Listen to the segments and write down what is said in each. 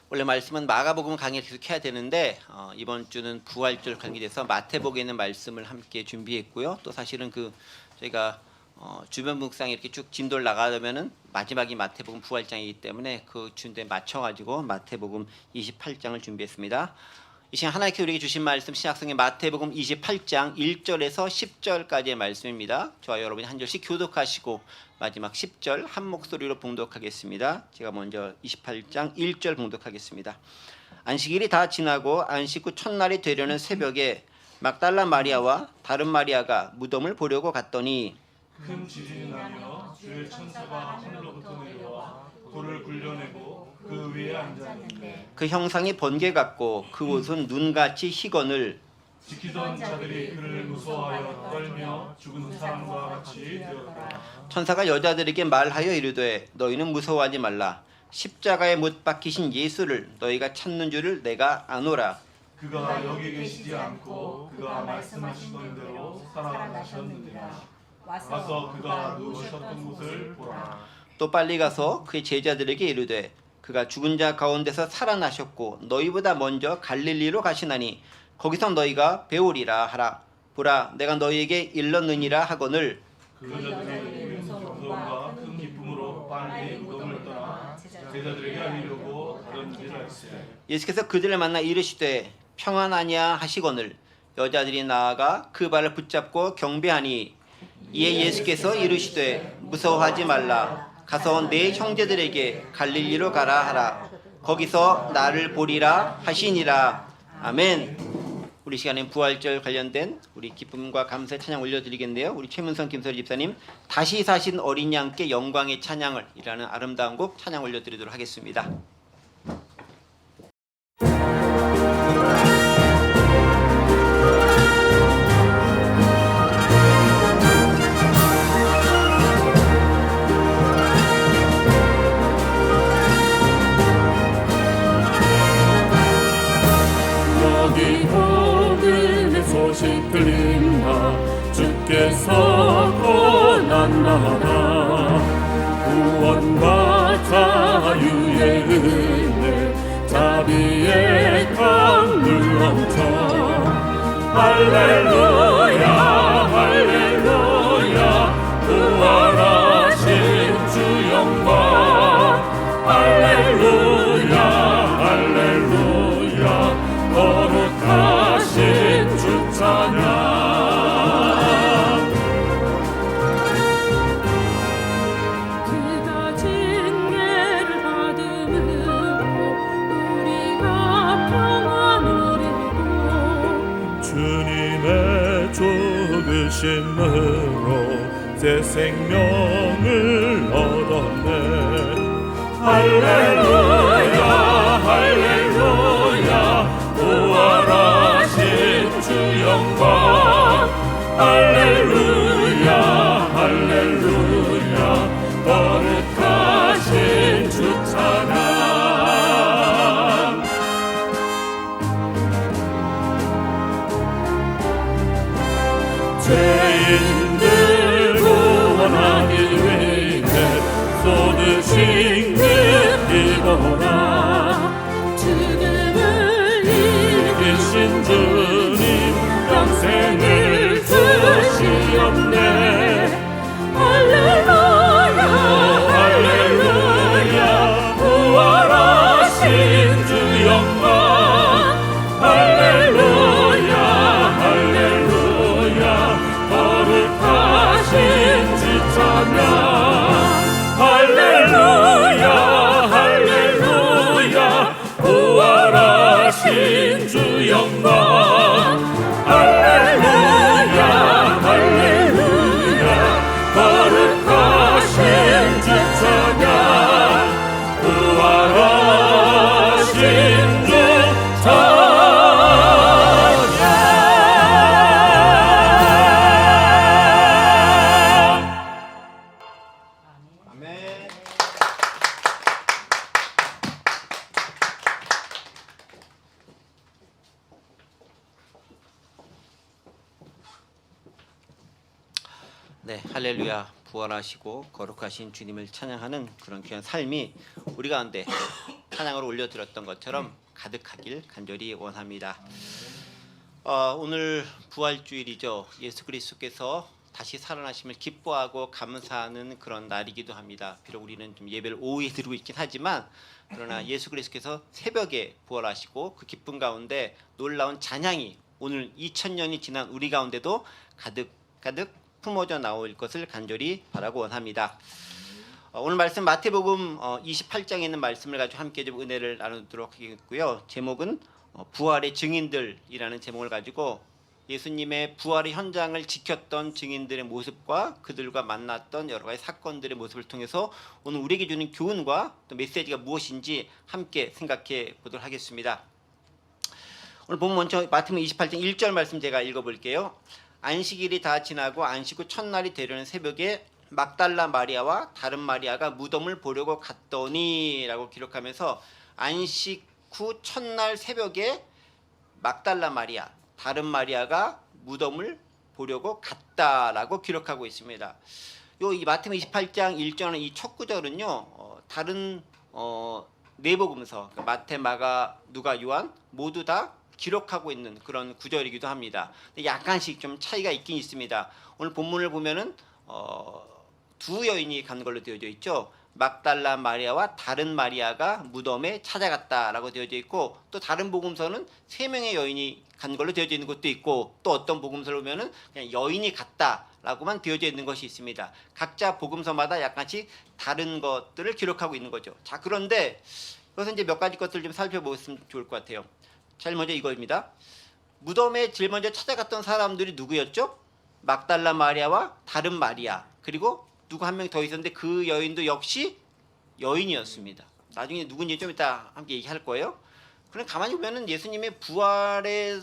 원래 말씀은 마가복음 강의를 계속 해야 되는데 이번 주는 부활절 관계돼서 마태복음에 있는 말씀을 함께 준비했고요. 또 사실은 저희가 주변 묵상 이렇게 쭉 진도를 나가려면은 마지막이 마태복음 부활장이기 때문에 그 준비에 맞춰가지고 마태복음 28장을 준비했습니다. 이 시간 하나님께서 우리에게 주신 말씀 신약성경 마태복음 28장 1절에서 10절까지의 말씀입니다. 저와 여러분이 한 절씩 교독하시고 마지막 10절 한 목소리로 봉독하겠습니다. 제가 먼저 28장 1절 봉독하겠습니다. 안식일이 다 지나고 안식 후 첫날이 되려는 새벽에 막달라 마리아와 다른 마리아가 무덤을 보려고 갔더니 큰 지진이 나며 주의 천사가 하늘로부터 내려와 돌을 굴려내고 그 위에 앉았는데 그 형상이 번개 같고 그 옷은 눈같이 희건을 지키던 자들이 그를 무서워하여 떨며 죽은 사람과 같이 되었더라. 천사가 여자들에게 말하여 이르되 너희는 무서워하지 말라. 십자가에 못 박히신 예수를 너희가 찾는 줄을 내가 아노라. 그가 여기 계시지 않고 그가 말씀하신 대로 살아나셨느니라. 와서 그가 누우셨던 곳을 보라. 또 빨리 가서 그의 제자들에게 이르되 그가 죽은 자 가운데서 살아나셨고 너희보다 먼저 갈릴리로 가시나니 거기서 너희가 배우리라 하라. 보라 내가 너희에게 일렀느니라 하거늘 그 여자들이 무서움과 큰 기쁨으로 빨리 무덤을 떠나 제자들에게 알리려고 다른 길을 했으되 예수께서 그들을 만나 이르시되 평안하냐 하시거늘 여자들이 나아가 그 발을 붙잡고 경배하니 이에 예수께서 이르시되 무서워하지 말라. 가서 내 형제들에게 갈릴리로 가라 하라. 거기서 나를 보리라 하시니라. 아멘. 우리 시간에 부활절 관련된 우리 기쁨과 감사의 찬양 올려드리겠는데요. 우리 최문성 김설희 집사님 다시 사신 어린 양께 영광의 찬양을 이라는 아름다운 곡 찬양 올려드리도록 하겠습니다. 소식 들린다. 주께서 떠났나다. 구원과 자유의 은혜 자비의 강물 넘쳐 할렐루야 할렐루야 부활하신 주 영광 할렐루야 할렐루야 거룩하신 주 찬양. 그가 징계를 받음으로 우리가 평안 누리고 주님의 죽으심으로 새 생명을 얻었네. 할렐루야 할렐루야 부활하신 주 영광 할렐루야 할렐루야 거룩하신 주 찬양. 죄인들 구원하기 위해 쏟으신 그 피보라 죽음을 이기신 주님 영생을 주시옵네. 할렐루야 할렐루야 부활하신 주 영광 할렐루야 할렐루야 거룩하신 주 찬양. 할렐루야 할렐루야 부활하신 주 영광 할렐루야 할렐루야 거룩하신 주 찬양. 부활하신 주 찬양. 아멘. 네, 할렐루야 부활하시고 거룩하신 주님을 찬양하는 그런 귀한 삶이 우리 가운데 찬양을 올려드렸던 것처럼 가득하길 간절히 원합니다. 오늘 부활주일이죠. 예수 그리스도께서 다시 살아나심을 기뻐하고 감사하는 그런 날이기도 합니다. 비록 우리는 좀 예배를 오후에 드리고 있긴 하지만 그러나 예수 그리스도께서 새벽에 부활하시고 그 기쁨 가운데 놀라운 찬양이 오늘 2000년이 지난 우리 가운데도 가득 품어져 나올 것을 간절히 바라고 원합니다. 오늘 말씀 마태복음 28장에 있는 말씀을 가지고 함께 좀 은혜를 나누도록 하겠고요. 제목은 부활의 증인들이라는 제목을 가지고 예수님의 부활의 현장을 지켰던 증인들의 모습과 그들과 만났던 여러 가지 사건들의 모습을 통해서 오늘 우리에게 주는 교훈과 또 메시지가 무엇인지 함께 생각해 보도록 하겠습니다. 오늘 보면 먼저 마태복음 28장 1절 말씀 제가 읽어볼게요. 안식일이 다 지나고 안식 후 첫날이 되려는 새벽에 막달라 마리아와 다른 마리아가 무덤을 보려고 갔더니 라고 기록하면서 안식 후 첫날 새벽에 막달라 마리아, 다른 마리아가 무덤을 보려고 갔다라고 기록하고 있습니다. 이 마태복음 28장 1절의 이 첫 구절은요, 다른 네 복음서 마태, 마가, 누가, 요한 모두 다 기록하고 있는 그런 구절이기도 합니다. 약간씩 좀 차이가 있긴 있습니다. 오늘 본문을 보면은 두 여인이 간 걸로 되어져 있죠. 막달라 마리아와 다른 마리아가 무덤에 찾아갔다라고 되어져 있고, 또 다른 복음서는 세 명의 여인이 간 걸로 되어져 있는 것도 있고, 또 어떤 복음서를 보면은 그냥 여인이 갔다라고만 되어져 있는 것이 있습니다. 각자 복음서마다 약간씩 다른 것들을 기록하고 있는 거죠. 자, 그런데 여기서 이제 몇 가지 것들을 좀 살펴보시면 좋을 것 같아요. 제일 먼저 이거입니다. 무덤에 제일 먼저 찾아갔던 사람들이 누구였죠? 막달라 마리아와 다른 마리아, 그리고 누구 한 명 더 있었는데 그 여인도 역시 여인이었습니다. 나중에 누군지 좀 이따 함께 얘기할 거예요. 그럼 가만히 보면은 예수님의 부활의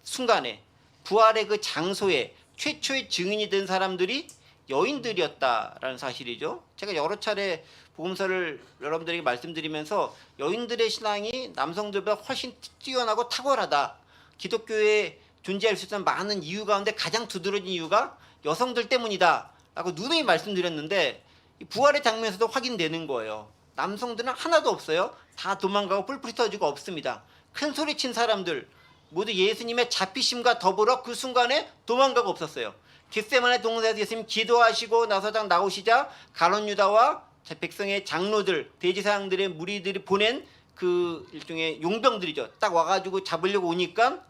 순간에, 부활의 그 장소에 최초의 증인이 된 사람들이 여인들이었다라는 사실이죠. 제가 여러 차례 복음서를 여러분들에게 말씀드리면서 여인들의 신앙이 남성들보다 훨씬 뛰어나고 탁월하다, 기독교에 존재할 수 있는 많은 이유 가운데 가장 두드러진 이유가 여성들 때문이다 라고 누누이 말씀드렸는데, 이 부활의 장면에서도 확인되는 거예요. 남성들은 하나도 없어요. 다 도망가고 뿔뿔이 터지고 없습니다. 큰 소리 친 사람들 모두 예수님의 잡히심과 더불어 그 순간에 도망가고 없었어요. 겟세마네 동산에서 예수님 기도하시고 나서장 나오시자 가룟 유다와 백성의 장로들, 대제사장들의 무리들이 보낸 그 일종의 용병들이죠. 딱 와가지고 잡으려고 오니까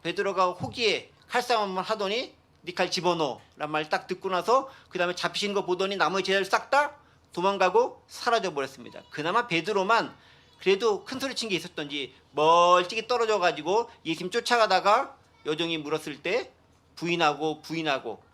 베드로가 호기에 칼싸움 한번 하더니 네 칼 집어넣어 라는 말 딱 듣고 나서 그 다음에 잡히신 거 보더니 나머지 제자들 싹 다 도망가고 사라져 버렸습니다. 그나마 베드로만 그래도 큰 소리 친 게 있었던지 멀찍이 떨어져 가지고 예수님 쫓아가다가 여종이 물었을 때 부인하고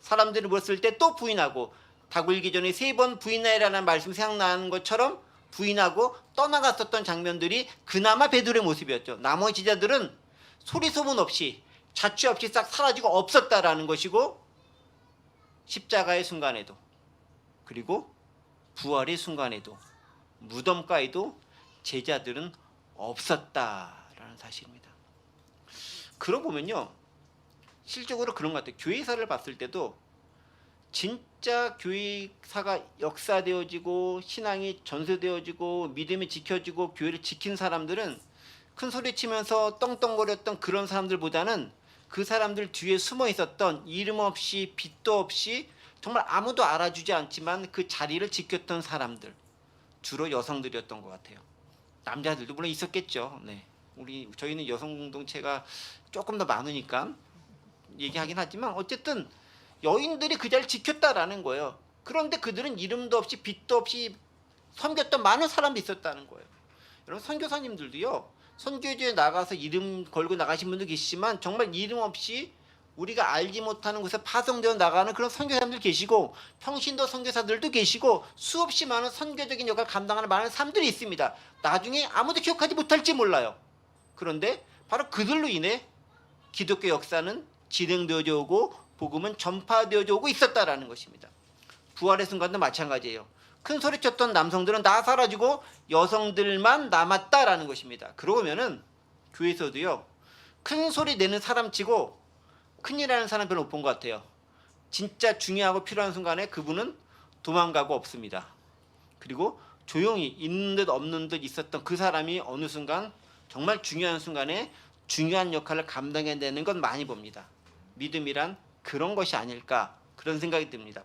사람들이 물었을 때 또 부인하고, 다 굴기 전에 3번 부인하라는 말씀 생각나는 것처럼 부인하고 떠나갔었던 장면들이 그나마 베드로의 모습이었죠. 나머지 제자들은 소리 소문 없이 자취 없이 싹 사라지고 없었다라는 것이고, 십자가의 순간에도 그리고 부활의 순간에도 무덤가에도 제자들은 없었다라는 사실입니다. 그러고 보면요, 실적으로 그런 것 같아요. 교회사를 봤을 때도 진짜 교회사가 역사되어지고 신앙이 전수되어지고 믿음이 지켜지고 교회를 지킨 사람들은 큰 소리 치면서 떵떵거렸던 그런 사람들보다는 그 사람들 뒤에 숨어 있었던 이름 없이 빛도 없이 정말 아무도 알아주지 않지만 그 자리를 지켰던 사람들, 주로 여성들이었던 것 같아요. 남자들도 물론 있었겠죠. 네, 저희는 여성 공동체가 조금 더 많으니까 얘기하긴 하지만 어쨌든 여인들이 그 자리를 지켰다라는 거예요. 그런데 그들은 이름도 없이 빛도 없이 섬겼던 많은 사람도 있었다는 거예요. 여러분, 선교사님들도요, 선교지에 나가서 이름 걸고 나가신 분도 계시지만 정말 이름 없이 우리가 알지 못하는 곳에 파송되어 나가는 그런 선교사님들 계시고, 평신도 선교사들도 계시고, 수없이 많은 선교적인 역할을 감당하는 많은 사람들이 있습니다. 나중에 아무도 기억하지 못할지 몰라요. 그런데 바로 그들로 인해 기독교 역사는 진행되어져 오고 복음은 전파되어져 오고 있었다라는 것입니다. 부활의 순간도 마찬가지예요. 큰 소리 쳤던 남성들은 다 사라지고 여성들만 남았다라는 것입니다. 그러면은 교회에서도요, 큰 소리 내는 사람 치고 큰일 하는 사람 별로 못 본 것 같아요. 진짜 중요하고 필요한 순간에 그분은 도망가고 없습니다. 그리고 조용히 있는 듯 없는 듯 있었던 그 사람이 어느 순간 정말 중요한 순간에 중요한 역할을 감당해내는 건 많이 봅니다. 믿음이란 그런 것이 아닐까 그런 생각이 듭니다.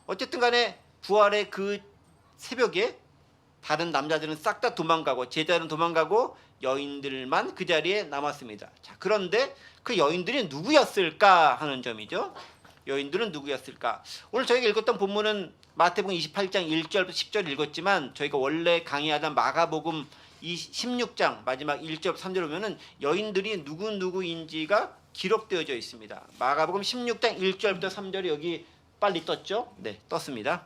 어쨌든 간에 부활의 그 새벽에 다른 남자들은 싹 다 도망가고 제자들은 도망가고 여인들만 그 자리에 남았습니다. 자, 그런데 그 여인들이 누구였을까 하는 점이죠. 여인들은 누구였을까? 오늘 저희가 읽었던 본문은 마태복음 28장 1절부터 10절 읽었지만 저희가 원래 강의하던 마가복음 16장 마지막 1절 3절 보면은 여인들이 누구인지가 기록되어져 있습니다. 마가복음 16장 1절부터 3절이 여기 빨리 떴죠? 네, 떴습니다.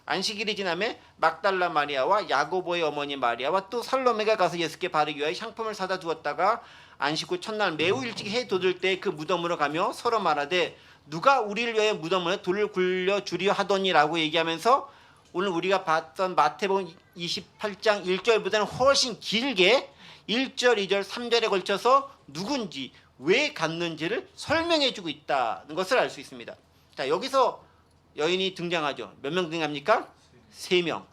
안식일이 지나매 막달라 마리아와 야고보의 어머니 마리아와 또 살로메가 가서 예수께 바르기 위하여 향품을 사다 두었다가 안식 후 첫날 매우 일찍 해 돋을 때 그 무덤으로 가며 서로 말하되 누가 우리를 위하여 무덤에 돌을 굴려 주려 하더니라고 얘기하면서 오늘 우리가 봤던 마태복음 28장 1절보다는 훨씬 길게 1절, 2절, 3절에 걸쳐서 누군지 왜 갔는지를 설명해 주고 있다는 것을 알 수 있습니다. 자, 여기서 여인이 등장하죠. 몇 명 등장합니까? 3명.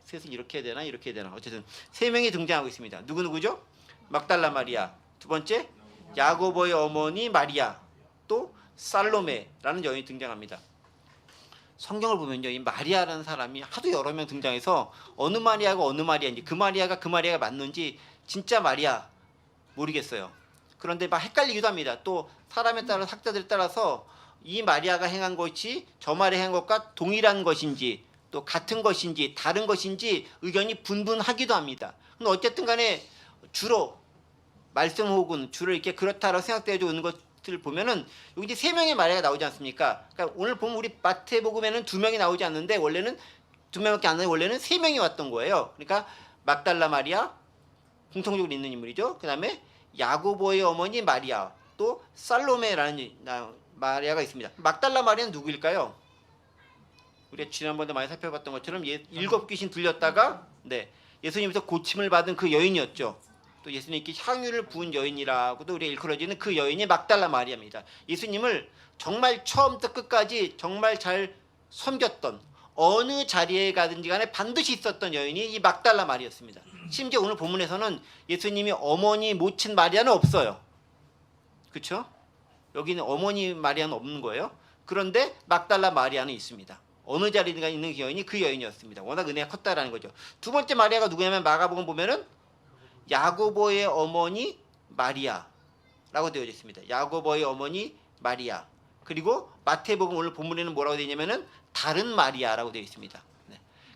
셋을 이렇게 해야 되나 이렇게 해야 되나 어쨌든 3명이 등장하고 있습니다. 누구죠? 막달라 마리아, 두 번째 야고보의 어머니 마리아, 또 살로메라는 여인이 등장합니다. 성경을 보면요, 이 마리아라는 사람이 하도 여러 명 등장해서 어느 마리아가 어느 마리아인지 그 마리아가 맞는지 진짜 마리아 모르겠어요. 그런데 막 헷갈리기도 합니다. 또 사람에 따라 학자들에 따라서 이 마리아가 행한 것이 저 마리아 행한 것과 동일한 것인지 또 같은 것인지 다른 것인지 의견이 분분하기도 합니다. 근데 어쨌든 간에 주로 말씀 혹은 주로 이렇게 그렇다라고 생각되어져 오는 것들을 보면은 여기 이제 3명의 마리아가 나오지 않습니까? 그러니까 오늘 보면 우리 마태복음에는 2명이 나오지 않는데 원래는 2명밖에 안 나는데 원래는 3명이 왔던 거예요. 그러니까 막달라 마리아 공통적으로 있는 인물이죠. 그다음에 야고보의 어머니 마리아, 또 살로메라는 마리아가 있습니다. 막달라 마리아는 누구일까요? 우리가 지난번에 많이 살펴봤던 것처럼 7 귀신 들렸다가 예수님께서 고침을 받은 그 여인이었죠. 또 예수님께 향유를 부은 여인이라고도 우리가 일컬어지는 그 여인이 막달라 마리아입니다. 예수님을 정말 처음부터 끝까지 정말 잘 섬겼던 어느 자리에 가든지 간에 반드시 있었던 여인이 이 막달라 마리아였습니다. 심지어 오늘 본문에서는 예수님이 어머니 모친 마리아는 없어요. 그렇죠? 여기는 어머니 마리아는 없는 거예요. 그런데 막달라 마리아는 있습니다. 어느 자리가 있는 여인이 그 여인이었습니다. 워낙 은혜가 컸다라는 거죠. 두 번째 마리아가 누구냐면 마가복음 보면은 야고보의 어머니 마리아라고 되어져 있습니다. 야고보의 어머니 마리아. 그리고 마태복음 오늘 본문에는 뭐라고 되어 있냐면은 다른 마리아라고 되어 있습니다.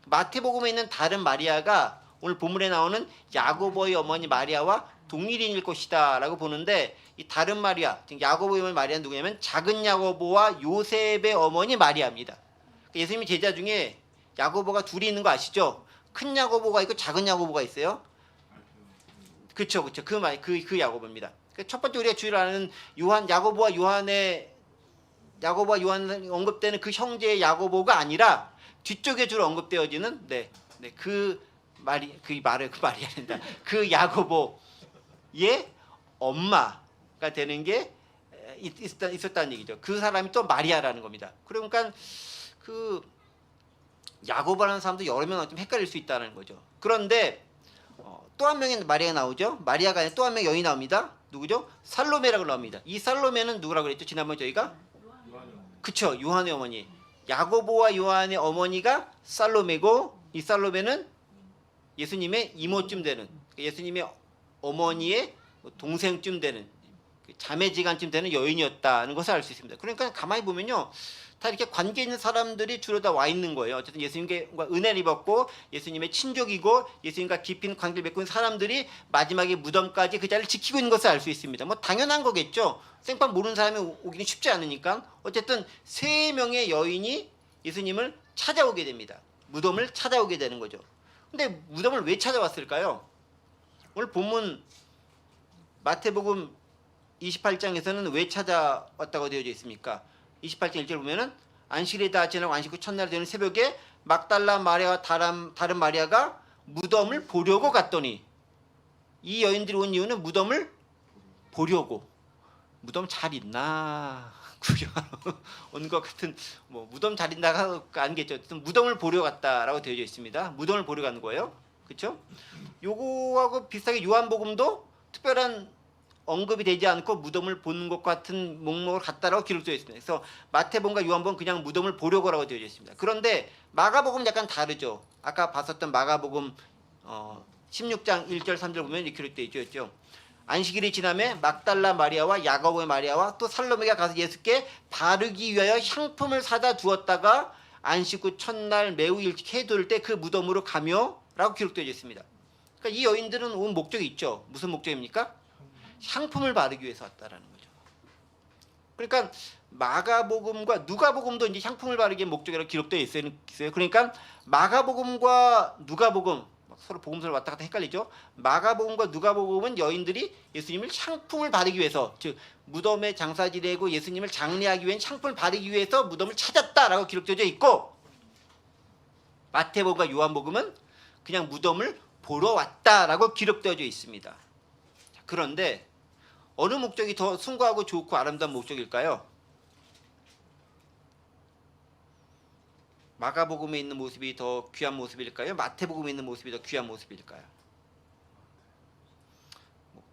마태복음에 있는 다른 마리아가 오늘 본문에 나오는 야고보의 어머니 마리아와 동일인일 것이다라고 보는데 이 다른 마리아, 즉 야고보의 어머니 마리아는 누구냐면 작은 야고보와 요셉의 어머니 마리아입니다. 예수님이 제자 중에 야고보가 둘이 있는 거 아시죠? 큰 야고보가 있고 작은 야고보가 있어요. 그렇죠. 그 야고보입니다. 첫 번째 우리가 주의를 아는 야고보와 요한이 언급되는 그 형제의 야고보가 아니라 뒤쪽에 주로 언급되어지는 그 야고보의 엄마가 되는 게 있었다는 얘기죠. 그 사람이 또 마리아라는 겁니다. 그러니까 그 야고보라는 사람도 여러 명 좀 헷갈릴 수 있다는 거죠. 그런데 또 한 명의 마리아가 나오죠. 마리아가 아니라 또 한 명 여인이 나옵니다. 누구죠? 살로메라고 나옵니다. 이 살로메는 누구라고 그랬죠? 지난번 저희가 그쵸, 요한의 어머니. 야고보와 요한의 어머니가 살로메고 이 살로메는 예수님의 이모쯤 되는, 예수님의 어머니의 동생쯤 되는, 자매지간쯤 되는 여인이었다는 것을 알 수 있습니다. 그러니까 가만히 보면요, 다 이렇게 관계 있는 사람들이 주로 다 와 있는 거예요. 어쨌든 예수님과 은혜를 입었고 예수님의 친족이고 예수님과 깊은 관계를 맺고 있는 사람들이 마지막에 무덤까지 그 자리를 지키고 있는 것을 알 수 있습니다. 뭐 당연한 거겠죠. 생판 모르는 사람이 오기는 쉽지 않으니까. 어쨌든 3명의 여인이 예수님을 찾아오게 됩니다. 무덤을 찾아오게 되는 거죠. 근데 무덤을 왜 찾아왔을까요? 오늘 본문 마태복음 28장에서는 왜 찾아왔다고 되어져 있습니까? 28장 1절 보면은 안식일이 다 지나고 안식 후 첫날 되는 새벽에 막달라 마리아와 다른 마리아가 무덤을 보려고 갔더니, 이 여인들이 온 이유는 무덤을 보려고. 무덤 잘 있나 구경하러 온 것 같은 뭐 무덤 잘 있나가 아니겠죠. 어쨌든 무덤을 보러 갔다라고 되어져 있습니다. 무덤을 보러 가는 거예요. 그렇죠? 요거하고 비슷하게 요한복음도 특별한 언급이 되지 않고 무덤을 보는 것 같은 목록을 갖다라고 기록되어 있습니다. 그래서 마태복음과 요한복음 그냥 무덤을 보려고라고 되어져 있습니다. 그런데 마가복음 약간 다르죠. 아까 봤었던 마가복음 16장 1절 3절 보면 이렇게 기록되어 있죠. 안식일이 지나매 막달라 마리아와 야고보의 마리아와 또 살로메가 가서 예수께 바르기 위하여 향품을 사다 두었다가 안식 후 첫날 매우 일찍 해 돋을 때 그 무덤으로 가며라고 기록되어 있습니다. 그러니까 이 여인들은 온 목적이 있죠. 무슨 목적입니까? 향품을 바르기 위해서 왔다라는 거죠. 그러니까 마가복음과 누가복음도 이제 향품을 바르기 목적이라고 기록되어 있어요. 그러니까 마가복음과 누가복음 서로 복음서를 왔다 갔다 헷갈리죠. 마가복음과 누가복음은 여인들이 예수님을 향품을 바르기 위해서, 즉 무덤에 장사 지내고 예수님을 장례하기 위한 향품을 바르기 위해서 무덤을 찾았다라고 기록되어 있고, 마태복음과 요한복음은 그냥 무덤을 보러 왔다라고 기록되어 있습니다. 그런데 어느 목적이 더 숭고하고 좋고 아름다운 목적일까요? 마가복음에 있는 모습이 더 귀한 모습일까요? 마태복음에 있는 모습이 더 귀한 모습일까요?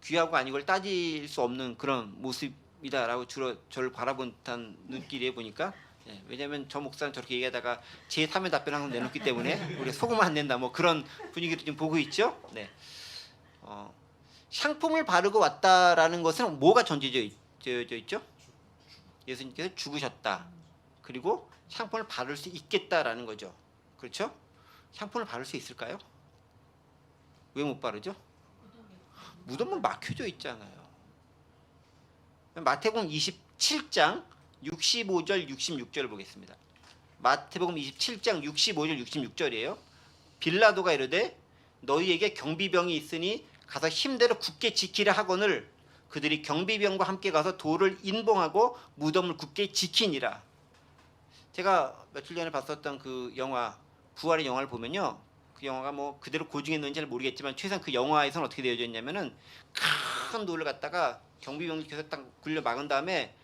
귀하고 아니고를 따질 수 없는 그런 모습이다라고 주로 저를 바라본 듯한 눈길에 보니까, 왜냐하면 저 목사는 저렇게 얘기하다가 제 3의 답변을 항상 내놓기 때문에 우리 속으면 안 된다 뭐 그런 분위기를 좀 보고 있죠. 네. 향품을 바르고 왔다라는 것은 뭐가 전제되어 있죠? 예수님께서 죽으셨다. 그리고 향품을 바를 수 있겠다라는 거죠. 그렇죠? 향품을 바를 수 있을까요? 왜 못 바르죠? 무덤은 막혀져 있잖아요. 마태복음 27장 65절 66절을 보겠습니다. 마태복음 27장 65절 66절이에요. 빌라도가 이르되 너희에게 경비병이 있으니 가서 힘대로 굳게 지키라 하거늘 그들이 경비병과 함께 가서 돌을 인봉하고 무덤을 굳게 지키니라. 제가 며칠 전에 봤었던 그 영화 부활의 영화를 보면요, 그 영화가 뭐 그대로 고증했는지는 모르겠지만 최소한 그 영화에서는 어떻게 되어져 있냐면은 큰 돌을 갖다가 경비병들께서 딱 굴려 막은 다음에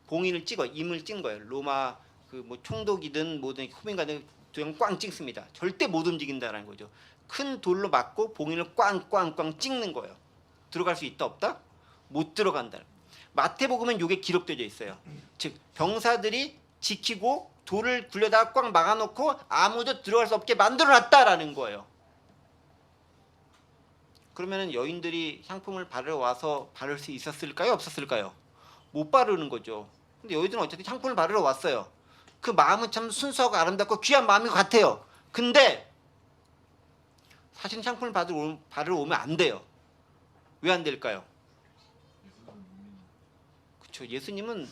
봉인을 찍어 임을 찍은 거예요. 로마 그 뭐 총독이든 뭐든 호민가든 그냥 꽝 찍습니다. 절대 못 움직인다라는 거죠. 큰 돌로 막고 봉인을 꽝꽝꽝 찍는 거예요. 들어갈 수 있다 없다? 못 들어간다. 마태복음은 이게 기록되어 있어요. 즉 병사들이 지키고 돌을 굴려다가 꽉 막아놓고 아무도 들어갈 수 없게 만들어놨다라는 거예요. 그러면은 여인들이 향품을 바르러 와서 바를 수 있었을까요? 없었을까요? 못 바르는 거죠. 근데 여인들은 어쨌든 향품을 바르러 왔어요. 그 마음은 참 순수하고 아름답고 귀한 마음인 것 같아요. 근데 사실은 향품을 바르러 오면 안 돼요. 왜 안 될까요? 그렇죠. 예수님은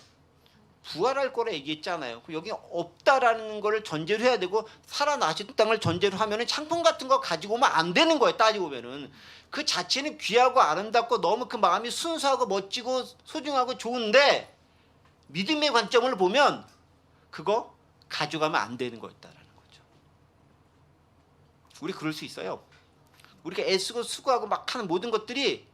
부활할 거라 얘기했잖아요. 여기 없다라는 거를 전제로 해야 되고 살아나셨다는 걸 전제로 하면은 향품 같은 거 가지고 오면 안 되는 거예요. 따지고 보면은 그 자체는 귀하고 아름답고 너무 그 마음이 순수하고 멋지고 소중하고 좋은데 믿음의 관점을 보면 그거 가져가면 안 되는 거였다라는 거죠. 우리 그럴 수 있어요. 우리가 애쓰고 수고하고 막 하는 모든 것들이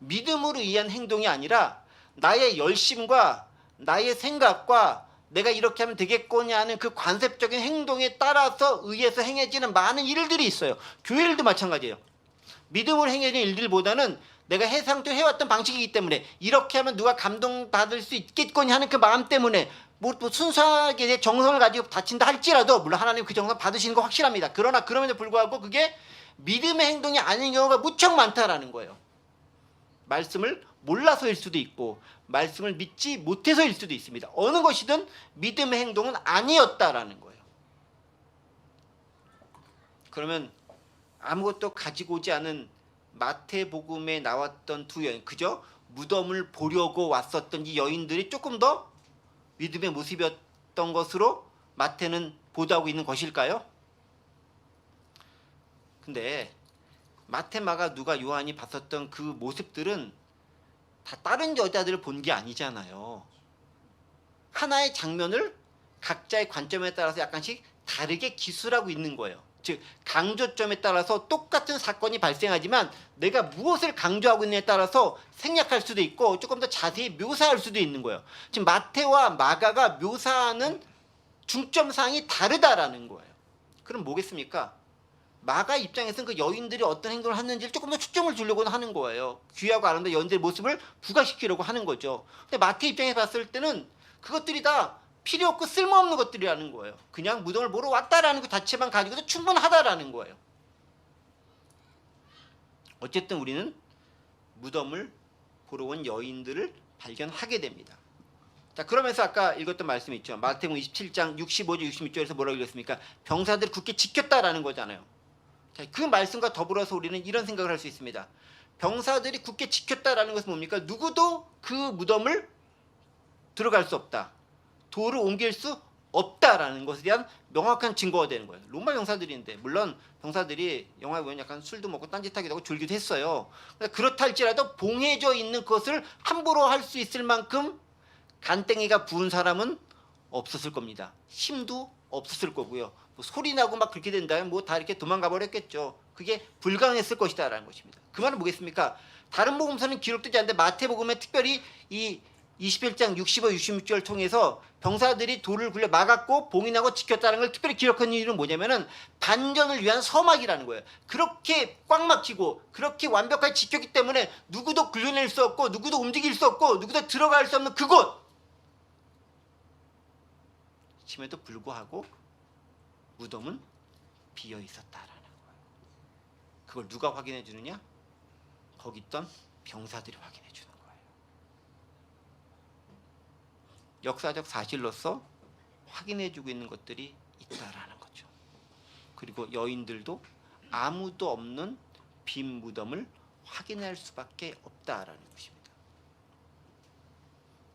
믿음으로 의한 행동이 아니라 나의 열심과 나의 생각과 내가 이렇게 하면 되겠거냐 하는 그 관습적인 행동에 따라서 의해서 행해지는 많은 일들이 있어요. 교회 일도 마찬가지예요. 믿음으로 행해지는 일들보다는 내가 해상도 해왔던 방식이기 때문에 이렇게 하면 누가 감동받을 수 있겠거니 하는 그 마음 때문에 뭐 순수하게 내 정성을 가지고 바친다 할지라도 물론 하나님 그 정성 받으시는 거 확실합니다. 그러나 그럼에도 불구하고 그게 믿음의 행동이 아닌 경우가 무척 많다라는 거예요. 말씀을 몰라서일 수도 있고 말씀을 믿지 못해서일 수도 있습니다. 어느 것이든 믿음의 행동은 아니었다라는 거예요. 그러면 아무것도 가지고 오지 않은 마태복음에 나왔던 두 여인, 그저 무덤을 보려고 왔었던 이 여인들이 조금 더 믿음의 모습이었던 것으로 마태는 보도하고 있는 것일까요? 근데 마태, 마가, 누가, 요한이 봤었던 그 모습들은 다 다른 여자들을 본 게 아니잖아요. 하나의 장면을 각자의 관점에 따라서 약간씩 다르게 기술하고 있는 거예요. 즉 강조점에 따라서 똑같은 사건이 발생하지만 내가 무엇을 강조하고 있느냐에 따라서 생략할 수도 있고 조금 더 자세히 묘사할 수도 있는 거예요. 지금 마태와 마가가 묘사하는 중점사항이 다르다라는 거예요. 그럼 뭐겠습니까? 마가 입장에서는 그 여인들이 어떤 행동을 했는지를 조금 더 초점을 주려고 하는 거예요. 귀하고 아름다운 여인들의 모습을 부각시키려고 하는 거죠. 근데 마태 입장에서 봤을 때는 그것들이 다 필요 없고 쓸모없는 것들이라는 거예요. 그냥 무덤을 보러 왔다라는 것 자체만 가지고도 충분하다라는 거예요. 어쨌든 우리는 무덤을 보러 온 여인들을 발견하게 됩니다. 자, 그러면서 아까 읽었던 말씀이 있죠. 마태복음 27장 65절 66절에서 뭐라고 읽었습니까? 병사들을 굳게 지켰다라는 거잖아요. 자, 그 말씀과 더불어서 우리는 이런 생각을 할 수 있습니다. 병사들이 굳게 지켰다라는 것은 뭡니까? 누구도 그 무덤을 들어갈 수 없다. 돌을 옮길 수 없다라는 것에 대한 명확한 증거가 되는 거예요. 로마 병사들인데 물론 병사들이 영화에 보면 약간 술도 먹고 딴짓하기도 하고 졸기도 했어요. 그렇다 할지라도 봉해져 있는 것을 함부로 할 수 있을 만큼 간땡이가 부은 사람은 없었을 겁니다. 힘도 없었을 거고요. 뭐 소리 나고 막 그렇게 된다면 뭐 다 이렇게 도망가 버렸겠죠. 그게 불가능했을 것이다라는 것입니다. 그 말은 뭐겠습니까? 다른 복음서는 기록되지 않는데 마태복음에 특별히 이 21장 65, 66절을 통해서 병사들이 돌을 굴려 막았고 봉인하고 지켰다는 걸 특별히 기록한 이유는 뭐냐면은 반전을 위한 서막이라는 거예요. 그렇게 꽉 막히고 그렇게 완벽하게 지켰기 때문에 누구도 굴려낼 수 없고 누구도 움직일 수 없고 누구도 들어갈 수 없는 그곳 심에도 불구하고 무덤은 비어 있었다라는 거예요. 그걸 누가 확인해 주느냐? 거기 있던 병사들이 확인해 주는 거예요. 역사적 사실로서 확인해 주고 있는 것들이 있다라는 거죠. 그리고 여인들도 아무도 없는 빈 무덤을 확인할 수밖에 없다라는 것입니다.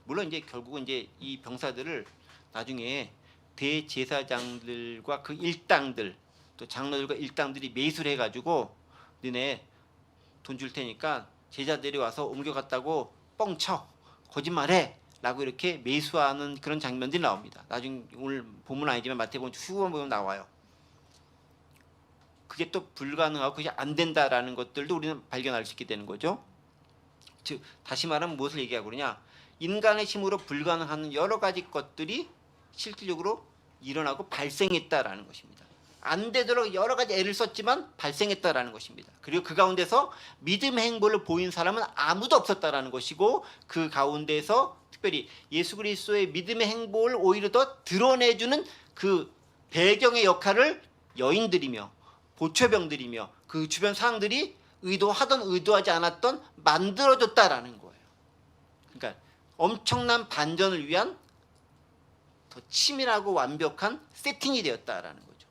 물론 이제 결국은 이제 이 병사들을 나중에 대제사장들과 그 일당들 또 장로들과 일당들이 매수를 해가지고 너네 돈 줄 테니까 제자들이 와서 옮겨갔다고 뻥쳐 거짓말해 라고 이렇게 매수하는 그런 장면들이 나옵니다. 나중에 오늘 본문 아니지만 마태복음 후반 보면 나와요. 그게 또 불가능하고 그게 안 된다라는 것들도 우리는 발견할 수 있게 되는 거죠. 즉 다시 말하면 무엇을 얘기하고 그러냐? 인간의 힘으로 불가능한 여러 가지 것들이 실질적으로 일어나고 발생했다라는 것입니다. 안 되도록 여러 가지 애를 썼지만 발생했다라는 것입니다. 그리고 그 가운데서 믿음의 행보를 보인 사람은 아무도 없었다라는 것이고 그 가운데서 특별히 예수 그리스도의 믿음의 행보를 오히려 더 드러내주는 그 배경의 역할을 여인들이며 보초병들이며 그 주변 사람들이 의도하던 의도하지 않았던 만들어줬다라는 거예요. 그러니까 엄청난 반전을 위한 더 치밀하고 완벽한 세팅이 되었다라는 거죠.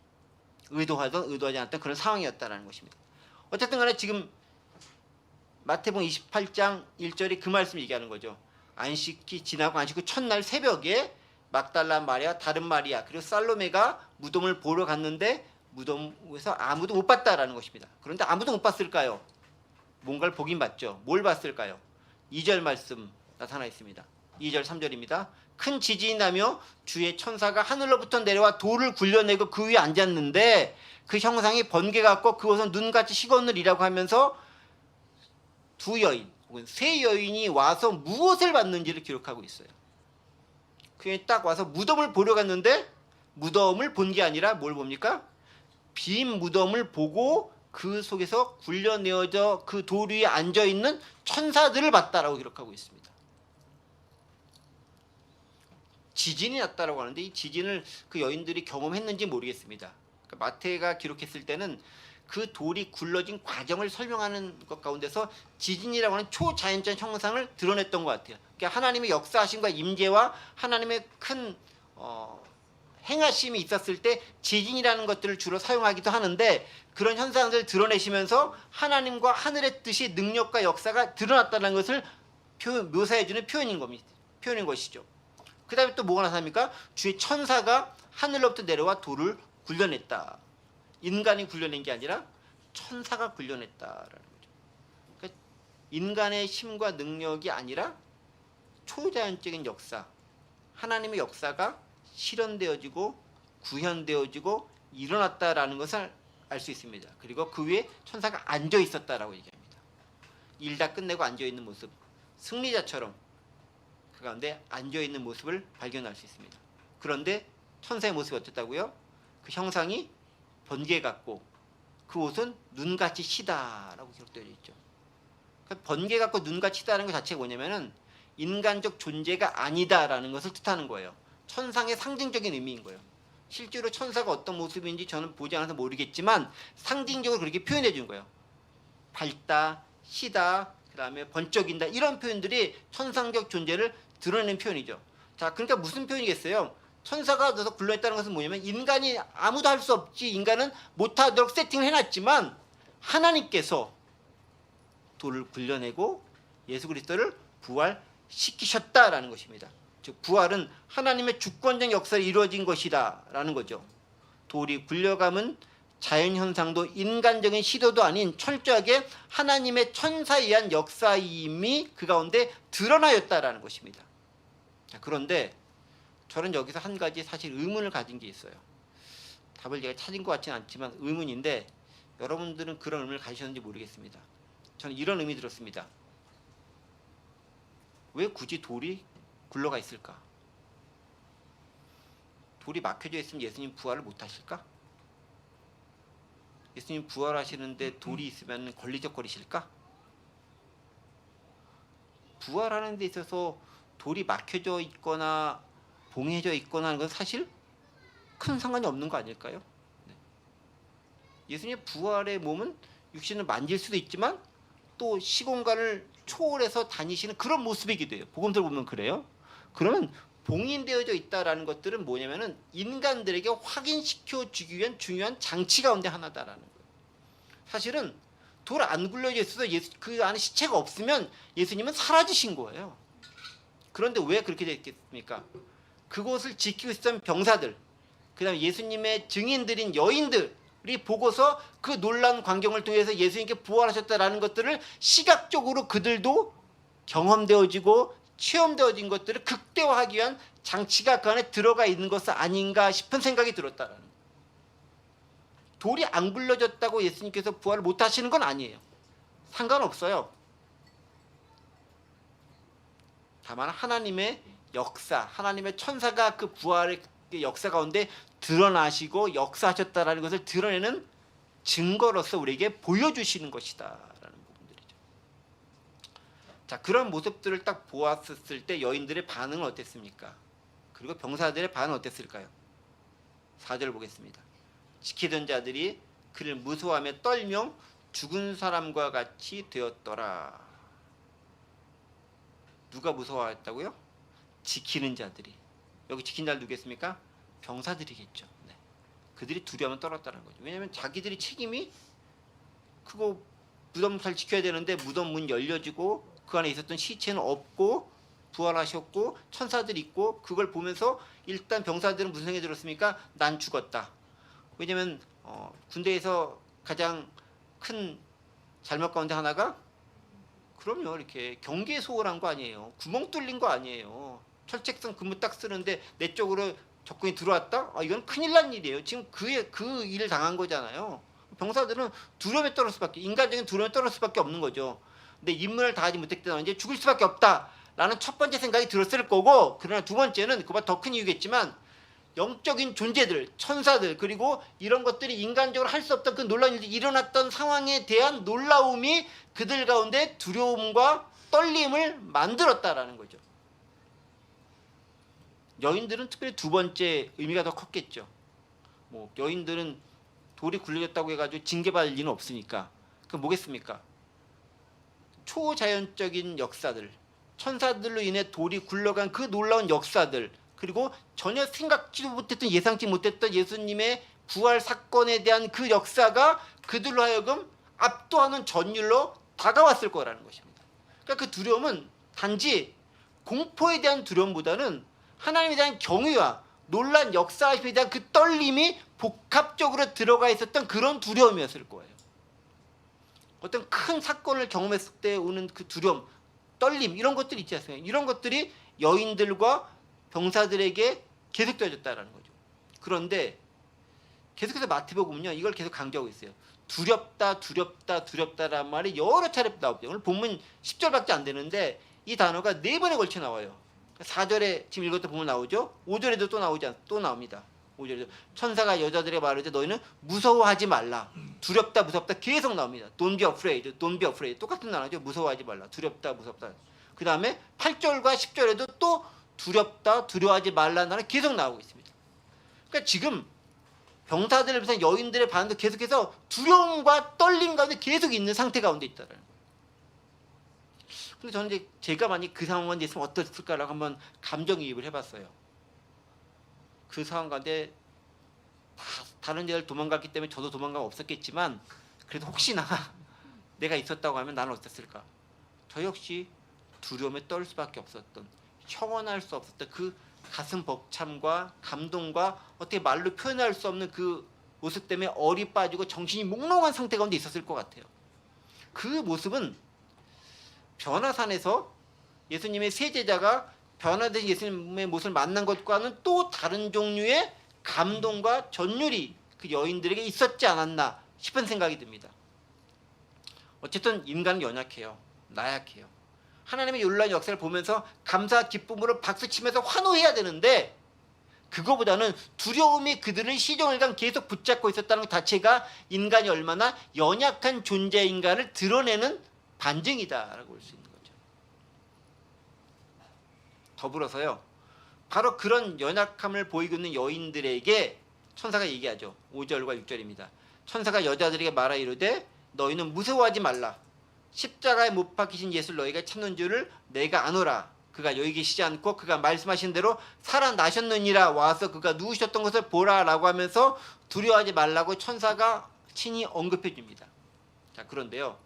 의도하던 의도하지 않았던 그런 상황이었다라는 것입니다. 어쨌든 간에 지금 마태복음 28장 1절이 그 말씀을 얘기하는 거죠. 안식이 지나고 안식 후 첫날 새벽에 막달라 마리아, 다른 마리아 그리고 살로메가 무덤을 보러 갔는데 무덤에서 아무도 못 봤다라는 것입니다. 그런데 아무도 못 봤을까요? 뭔가를 보긴 봤죠. 뭘 봤을까요? 2절 말씀 나타나 있습니다. 2절 3절입니다. 큰 지진이 나며 주의 천사가 하늘로부터 내려와 돌을 굴려내고 그 위에 앉았는데 그 형상이 번개 같고 그것은 눈같이 식었느리라고 하면서 두 여인 혹은 세 여인이 와서 무엇을 봤는지를 기록하고 있어요. 그게 딱 와서 무덤을 보러 갔는데 무덤을 본 게 아니라 뭘 봅니까? 빈 무덤을 보고 그 속에서 굴려내어져 그 돌 위에 앉아있는 천사들을 봤다라고 기록하고 있습니다. 지진이 났다라고 하는데 이 지진을 그 여인들이 경험했는지 모르겠습니다. 그러니까 마태가 기록했을 때는 그 돌이 굴러진 과정을 설명하는 것 가운데서 지진이라고 하는 초자연적 형상을 드러냈던 것 같아요. 그러니까 하나님의 역사하심과 임재와 하나님의 큰 행하심이 있었을 때 지진이라는 것들을 주로 사용하기도 하는데 그런 현상들을 드러내시면서 하나님과 하늘의 뜻이 능력과 역사가 드러났다는 것을 묘사해주는 표현인 것이죠. 그 다음에 또 뭐가 나타납니까? 주의 천사가 하늘로부터 내려와 돌을 굴려냈다. 인간이 굴려낸 게 아니라 천사가 굴려냈다라는 거죠. 그러니까 인간의 힘과 능력이 아니라 초자연적인 역사, 하나님의 역사가 실현되어지고 구현되어지고 일어났다라는 것을 알 수 있습니다. 그리고 그 위에 천사가 앉아 있었다라고 얘기합니다. 일 다 끝내고 앉아 있는 모습, 승리자처럼 그 가운데 앉아 있는 모습을 발견할 수 있습니다. 그런데 천사의 모습이 어땠다고요? 그 형상이 번개 같고 그 옷은 눈같이 시다라고 기록되어 있죠. 그러니까 번개 같고 눈같이 시다라는 것 자체가 뭐냐면은 인간적 존재가 아니다라는 것을 뜻하는 거예요. 천상의 상징적인 의미인 거예요. 실제로 천사가 어떤 모습인지 저는 보지 않아서 모르겠지만 상징적으로 그렇게 표현해 준 거예요. 밝다, 시다, 그 다음에 번쩍인다, 이런 표현들이 천상적 존재를 드러내는 표현이죠. 자, 그러니까 무슨 표현이겠어요? 천사가 너서 굴러있다는 것은 뭐냐면 인간이 아무도 할 수 없지, 인간은 못하도록 세팅을 해놨지만 하나님께서 돌을 굴려내고 예수 그리스도를 부활시키셨다라는 것입니다. 즉 부활은 하나님의 주권적 역사로 이루어진 것이다 라는 거죠. 돌이 굴려감은 자연현상도 인간적인 시도도 아닌 철저하게 하나님의 천사에 의한 역사임이 그 가운데 드러나였다라는 것입니다. 자, 그런데 저는 여기서 한 가지 사실 의문을 가진 게 있어요. 답을 제가 찾은 것 같지는 않지만 의문인데 여러분들은 그런 의문을 가지셨는지 모르겠습니다. 저는 이런 의미 들었습니다. 왜 굳이 돌이 굴러가 있을까? 돌이 막혀져 있으면 예수님 부활을 못 하실까? 예수님 부활하시는데 돌이 있으면 걸리적거리실까? 부활하는 데 있어서 돌이 막혀져 있거나 봉해져 있거나 하는 건 사실 큰 상관이 없는 거 아닐까요? 네. 예수님의 부활의 몸은 육신을 만질 수도 있지만 또 시공간을 초월해서 다니시는 그런 모습이기도 해요. 복음서를 보면 그래요. 그러면 봉인되어져 있다라는 것들은 뭐냐면은 인간들에게 확인시켜 주기 위한 중요한 장치 가운데 하나다라는 거예요. 사실은 돌 안 굴려져 있어서 그 안에 시체가 없으면 예수님은 사라지신 거예요. 그런데 왜 그렇게 됐겠습니까? 그곳을 지키고 있었던 병사들, 그 다음에 예수님의 증인들인 여인들이 보고서 그 놀라운 광경을 통해서 예수님께 부활하셨다라는 것들을 시각적으로 그들도 경험되어지고 체험되어진 것들을 극대화하기 위한 장치가 그 안에 들어가 있는 것은 아닌가 싶은 생각이 들었다라는 거예요. 돌이 안 굴러졌다고 예수님께서 부활을 못 하시는 건 아니에요. 상관없어요. 다만 하나님의 역사, 하나님의 천사가 그 부활의 역사 가운데 드러나시고 역사하셨다라는 것을 드러내는 증거로서 우리에게 보여주시는 것이다라는 부분들이죠. 자, 그런 모습들을 딱 보았을 때 여인들의 반응은 어땠습니까? 그리고 병사들의 반응은 어땠을까요? 4절 보겠습니다. 지키던 자들이 그를 무서워하며 떨며 죽은 사람과 같이 되었더라. 누가 무서워했다고요? 지키는 자들이. 여기 지킨 자들 누구겠습니까? 병사들이겠죠. 네. 그들이 두려움을 떨었다는 거죠. 왜냐하면 자기들이 책임이 그거 무덤 잘 지켜야 되는데 무덤 문 열려지고 그 안에 있었던 시체는 없고 부활하셨고 천사들이 있고 그걸 보면서 일단 병사들은 무슨 생각이 들었습니까? 난 죽었다. 왜냐하면 군대에서 가장 큰 잘못 가운데 하나가 그럼요, 이렇게 경계에 소홀한 거 아니에요. 구멍 뚫린 거 아니에요. 철책선 근무 딱 쓰는데 내 쪽으로 적군이 들어왔다? 아, 이건 큰일 난 일이에요. 지금 그 일을 당한 거잖아요. 병사들은 두려움에 떨을 수밖에, 인간적인 두려움에 떨을 수밖에 없는 거죠. 근데 임무를 다하지 못했기 때문에 이제 죽을 수밖에 없다라는 첫 번째 생각이 들었을 거고, 그러나 두 번째는 그보다 더 큰 이유겠지만 영적인 존재들, 천사들, 그리고 이런 것들이 인간적으로 할 수 없던 그 놀라운 일이 일어났던 상황에 대한 놀라움이 그들 가운데 두려움과 떨림을 만들었다라는 거죠. 여인들은 특별히 두 번째 의미가 더 컸겠죠. 뭐 여인들은 돌이 굴려졌다고 해가지고 징계받을 일은 없으니까. 그럼 뭐겠습니까? 초자연적인 역사들, 천사들로 인해 돌이 굴러간 그 놀라운 역사들, 그리고 전혀 생각지도 못했던, 예상치 못했던 예수님의 부활 사건에 대한 그 역사가 그들로 하여금 압도하는 전율로 다가왔을 거라는 것입니다. 그러니까 그 두려움은 단지 공포에 대한 두려움보다는 하나님에 대한 경외와 놀란 역사에 대한 그 떨림이 복합적으로 들어가 있었던 그런 두려움이었을 거예요. 어떤 큰 사건을 경험했을 때 오는 그 두려움, 떨림, 이런 것들이 있지 않습니까? 이런 것들이 여인들과 병사들에게 계속되어졌다는 거죠. 그런데 계속해서 마태복음은요 이걸 계속 강조하고 있어요. 두렵다, 두렵다, 두렵다라는 말이 여러 차례 나오죠. 오늘 본문 10절밖에 안 되는데 이 단어가 4번에 걸쳐 나와요. 4절에 지금 읽었던 보면 나오죠. 5절에도 또 나옵니다. 5절에도 천사가 여자들에게 말할 때 너희는 무서워하지 말라. 두렵다, 무섭다 계속 나옵니다. Don't be afraid, don't be afraid. 똑같은 단어죠. 무서워하지 말라. 두렵다, 무섭다. 그 다음에 8절과 10절에도 또 두렵다, 두려워하지 말라는 단어 계속 나오고 있습니다. 그러니까 지금 병사들을 비롯한 여인들의 반응도 계속해서 두려움과 떨림 가운데 계속 있는 상태 가운데 있다는 거예요. 근데 저는 이제 제가 만약 그 상황에 있으면 어땠을까라고 한번 감정이입을 해봤어요. 그 상황 가운데 다른 데를 도망갔기 때문에 저도 도망가면 없었겠지만 그래도 혹시나 내가 있었다고 하면 나는 어땠을까? 저 역시 두려움에 떨 수밖에 없었던, 형언할 수 없었던 그 가슴 벅참과 감동과 어떻게 말로 표현할 수 없는 그 모습 때문에 얼이 빠지고 정신이 몽롱한 상태 가운데 있었을 것 같아요. 그 모습은 변화산에서 예수님의 세 제자가 변화된 예수님의 모습을 만난 것과는 또 다른 종류의 감동과 전율이 그 여인들에게 있었지 않았나 싶은 생각이 듭니다. 어쨌든 인간은 연약해요. 나약해요. 하나님의 놀라운 역사를 보면서 감사 기쁨으로 박수치면서 환호해야 되는데 그거보다는 두려움이 그들을 시종일관 계속 붙잡고 있었다는 것 자체가 인간이 얼마나 연약한 존재인가를 드러내는 반증이다라고 볼 수 있는 거죠. 더불어서요. 바로 그런 연약함을 보이고 있는 여인들에게 천사가 얘기하죠. 5절과 6절입니다. 천사가 여자들에게 말하 이르되 너희는 무서워하지 말라. 십자가에 못 박히신 예수를 너희가 찾는 줄을 내가 아노라. 그가 여기 계시지 않고 그가 말씀하신 대로 살아나셨느니라. 와서 그가 누우셨던 것을 보라라고 하면서 두려워하지 말라고 천사가 친히 언급해 줍니다. 자, 그런데요.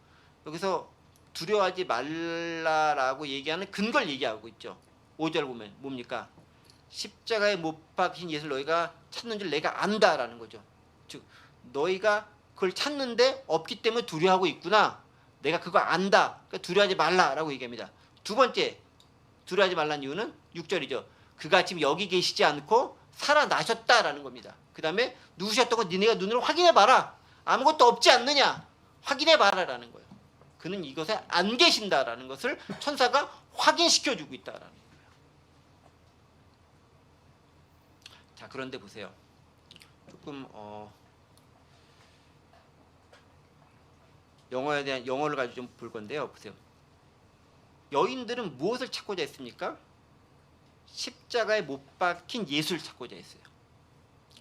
여기서 두려워하지 말라라고 얘기하는 근거를 얘기하고 있죠. 5절 보면 뭡니까? 십자가에 못 박힌 예수를 너희가 찾는 줄 내가 안다라는 거죠. 즉 너희가 그걸 찾는데 없기 때문에 두려워하고 있구나. 내가 그거 안다. 그러니까 두려워하지 말라라고 얘기합니다. 두 번째 두려워하지 말라는 이유는 6절이죠. 그가 지금 여기 계시지 않고 살아나셨다라는 겁니다. 그 다음에 누우셨던 거 니네가 눈으로 확인해봐라. 아무것도 없지 않느냐. 확인해봐라라는 거예요. 그는 이것에 안 계신다라는 것을 천사가 확인시켜주고 있다라는 거예요. 자, 그런데 보세요. 조금 영어에 대한 영어를 가지고 좀 볼 건데요. 보세요. 여인들은 무엇을 찾고자 했습니까? 십자가에 못 박힌 예수를 찾고자 했어요.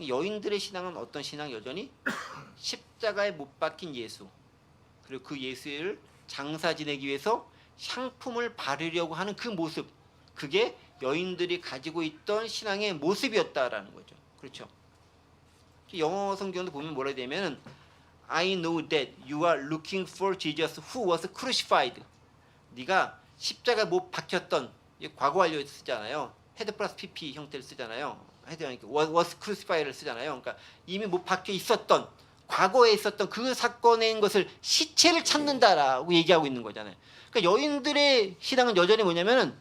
여인들의 신앙은 어떤 신앙? 여전히 십자가에 못 박힌 예수, 그리고 그 예수를 장사 지내기 위해서 상품을 바르려고 하는 그 모습, 그게 여인들이 가지고 있던 신앙의 모습이었다라는 거죠. 그렇죠? 영어 성경도 보면 뭐라 되냐면 I know that you are looking for Jesus who was crucified. 네가 십자가에 못 박혔던, 과거 완료 쓰잖아요. 헤드 플러스 pp 형태를 쓰잖아요. 헤드 was crucified를 쓰잖아요. 그러니까 이미 못 박혀 있었던, 과거에 있었던 그 사건의 것을 시체를 찾는다라고 얘기하고 있는 거잖아요. 그러니까 여인들의 신앙은 여전히 뭐냐면은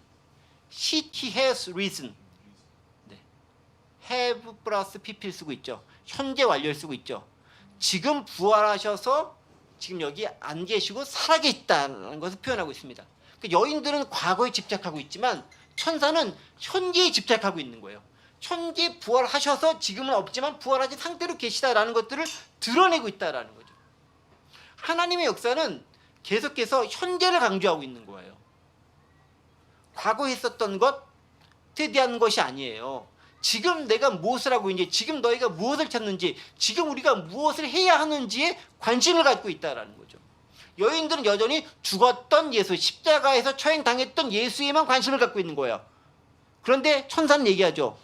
he has risen. 네. have 플러스 pp를 쓰고 있죠. 현재 완료를 쓰고 있죠. 지금 부활하셔서 지금 여기 안 계시고 살아계시다는 것을 표현하고 있습니다. 그러니까 여인들은 과거에 집착하고 있지만 천사는 현재에 집착하고 있는 거예요. 현재 부활하셔서 지금은 없지만 부활하신 상태로 계시다라는 것들을 드러내고 있다라는 거죠. 하나님의 역사는 계속해서 현재를 강조하고 있는 거예요. 과거에 있었던 것에 대한 것이 아니에요. 지금 내가 무엇을 하고 있는지, 지금 너희가 무엇을 찾는지, 지금 우리가 무엇을 해야 하는지에 관심을 갖고 있다라는 거죠. 여인들은 여전히 죽었던 예수, 십자가에서 처형당했던 예수에만 관심을 갖고 있는 거예요. 그런데 천사는 얘기하죠.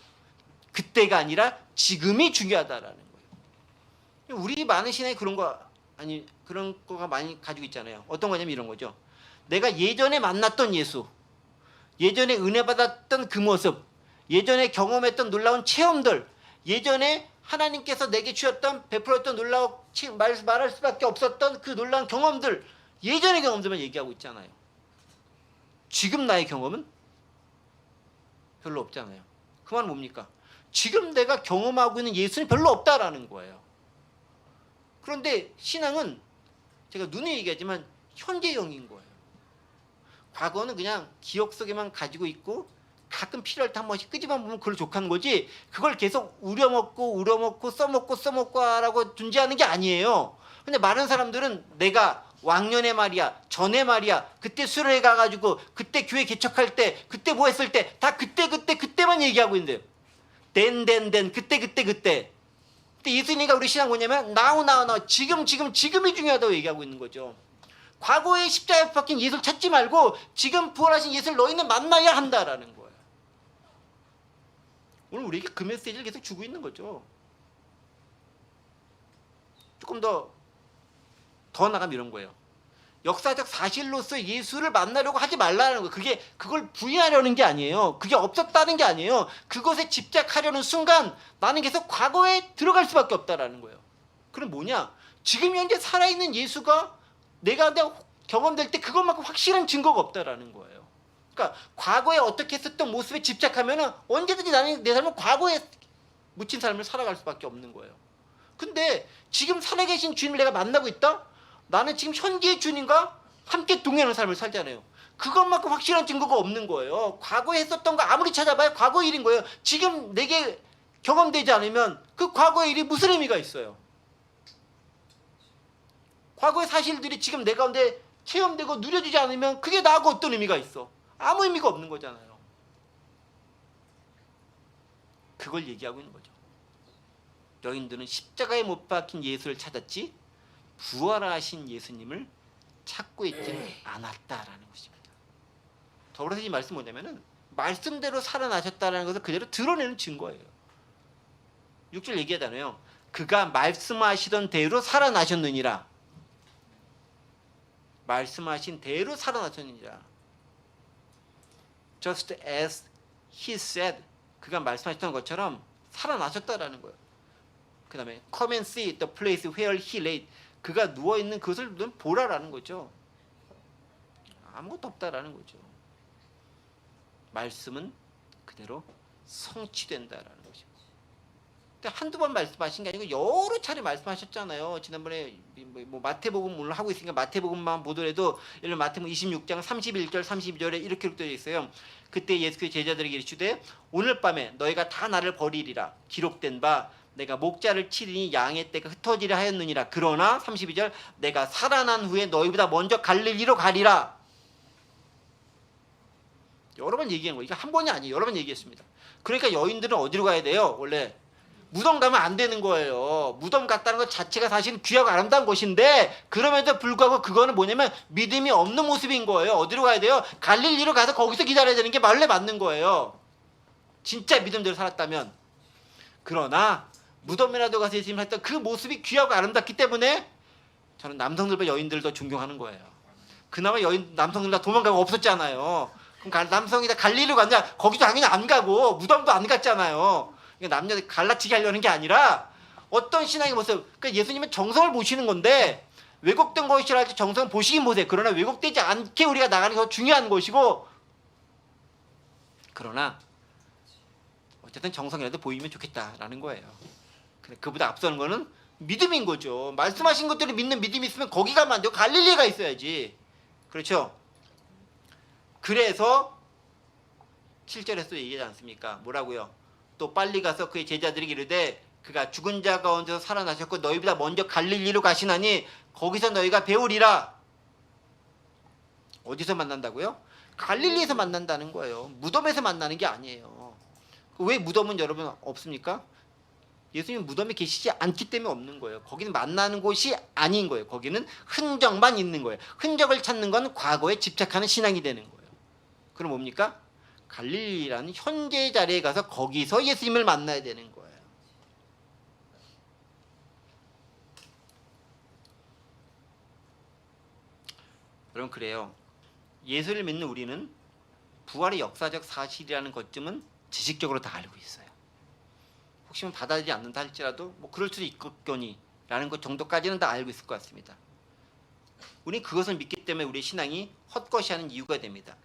그때가 아니라 지금이 중요하다라는 거예요. 우리 많은 신앙에 그런 거가 많이 가지고 있잖아요. 어떤 거냐면 이런 거죠. 내가 예전에 만났던 예수, 예전에 은혜 받았던 그 모습, 예전에 경험했던 놀라운 체험들, 예전에 하나님께서 내게 주셨던 베풀었던 놀라운 말할 수밖에 없었던 그 놀라운 경험들, 예전의 경험들만 얘기하고 있잖아요. 지금 나의 경험은 별로 없잖아요. 그 말은 뭡니까? 지금 내가 경험하고 있는 예수는 별로 없다라는 거예요. 그런데 신앙은 제가 눈에 얘기하지만 현재형인 거예요. 과거는 그냥 기억 속에만 가지고 있고 가끔 필요할 때 한 번씩 끄집어 보면 그걸 족하는 거지, 그걸 계속 우려먹고 써먹고 하라고 존재하는 게 아니에요. 근데 많은 사람들은 내가 왕년에 말이야, 전에 말이야, 그때 수련회 가가지고 그때 교회 개척할 때, 그때 뭐 했을 때, 다 그때만 얘기하고 있는데요. 그때. 근데 예수님과 우리 신앙 뭐냐면 now 지금이 중요하다고 얘기하고 있는 거죠. 과거의 십자가에 박힌 예수를 찾지 말고 지금 부활하신 예수를 너희는 만나야 한다라는 거예요. 오늘 우리에게 그 메시지를 계속 주고 있는 거죠. 조금 더 나가면 이런 거예요. 역사적 사실로서 예수를 만나려고 하지 말라는 거예요. 그걸 부인하려는 게 아니에요. 그게 없었다는 게 아니에요. 그것에 집착하려는 순간 나는 계속 과거에 들어갈 수밖에 없다라는 거예요. 그럼 뭐냐? 지금 현재 살아있는 예수가 내가 경험될 때 그것만큼 확실한 증거가 없다라는 거예요. 그러니까 과거에 어떻게 했었던 모습에 집착하면은 언제든지 나는 내 삶은 과거에 묻힌 삶을 살아갈 수밖에 없는 거예요. 근데 지금 살아계신 주님을 내가 만나고 있다? 나는 지금 현재의 주님과 함께 동행하는 삶을 살잖아요. 그것만큼 확실한 증거가 없는 거예요. 과거에 했었던 거 아무리 찾아봐야 과거 일인 거예요. 지금 내게 경험되지 않으면 그 과거의 일이 무슨 의미가 있어요? 과거의 사실들이 지금 내 가운데 체험되고 누려지지 않으면 그게 나하고 어떤 의미가 있어? 아무 의미가 없는 거잖아요. 그걸 얘기하고 있는 거죠. 너희들은 십자가에 못 박힌 예수를 찾았지 부활하신 예수님을 찾고 있지는 않았다라는 것입니다. 더불어서 이 말씀 뭐냐면은 말씀대로 살아나셨다는 것을 그대로 드러내는 증거예요. 6절 얘기하잖아요. 그가 말씀하시던 대로 살아나셨느니라. 말씀하신 대로 살아나셨느니라. Just as he said. 그가 말씀하셨던 것처럼 살아나셨다라는 거예요. 그 다음에 come and see the place where he lay. 그가 누워있는 그것을 보라라는 거죠. 아무것도 없다라는 거죠. 말씀은 그대로 성취된다라는 것입니다. 한두 번 말씀하신 게 아니고 여러 차례 말씀하셨잖아요. 지난번에 뭐 마태복음 오늘 하고 있으니까 마태복음만 보더라도 예를 들어 마태복음 26장 31절 32절에 이렇게 되어 있어요. 그때 예수께서 제자들에게 이르시되 오늘 밤에 너희가 다 나를 버리리라. 기록된 바 내가 목자를 치리니 양의 떼가 흩어지려 하였느니라. 그러나 32절 내가 살아난 후에 너희보다 먼저 갈릴리로 가리라. 여러 번 얘기한 거예요. 이거 한 번이 아니에요. 여러 번 얘기했습니다. 그러니까 여인들은 어디로 가야 돼요? 원래 무덤 가면 안 되는 거예요. 무덤 갔다는 것 자체가 사실은 귀하고 아름다운 것인데 그럼에도 불구하고 그거는 뭐냐면 믿음이 없는 모습인 거예요. 어디로 가야 돼요? 갈릴리로 가서 거기서 기다려야 되는 게 원래 맞는 거예요. 진짜 믿음대로 살았다면. 그러나 무덤이라도 가서 예수님을 했던 그 모습이 귀하고 아름답기 때문에 저는 남성들과 여인들을 더 존경하는 거예요. 그나마 남성들 다 도망가고 없었잖아요. 그럼 남성이 다 갈릴리로 갔냐? 거기도 당연히 안 가고 무덤도 안 갔잖아요. 남녀들 갈라치게 하려는 게 아니라 어떤 신앙의 모습, 그러니까 예수님은 정성을 보시는 건데 왜곡된 것이라 할지 정성을 보시긴 보세요. 그러나 왜곡되지 않게 우리가 나가는 게 더 중요한 것이고, 그러나 어쨌든 정성이라도 보이면 좋겠다라는 거예요. 그보다 앞서는 거는 믿음인 거죠. 말씀하신 것들을 믿는 믿음이 있으면 거기 가면 안 되고 갈릴리가 있어야지. 그렇죠? 그래서 7절에서 얘기하지 않습니까? 뭐라고요? 또 빨리 가서 그의 제자들에게 이르되 그가 죽은 자 가운데서 살아나셨고 너희보다 먼저 갈릴리로 가시나니 거기서 너희가 배우리라. 어디서 만난다고요? 갈릴리에서 만난다는 거예요. 무덤에서 만나는 게 아니에요. 왜 무덤은 여러분 없습니까? 예수님은 무덤에 계시지 않기 때문에 없는 거예요. 거기는 만나는 곳이 아닌 거예요. 거기는 흔적만 있는 거예요. 흔적을 찾는 건 과거에 집착하는 신앙이 되는 거예요. 그럼 뭡니까? 갈릴리라는 현재의 자리에 가서 거기서 예수님을 만나야 되는 거예요. 여러분 그래요. 예수를 믿는 우리는 부활의 역사적 사실이라는 것쯤은 지식적으로 다 알고 있어요. 혹시 받아들이지 않는다 할지라도 뭐 그럴 수도 있겠거니라는 것 정도까지는 다 알고 있을 것 같습니다. 우리는 그것을 믿기 때문에 우리의 신앙이 헛것이 하는 이유가 됩니다.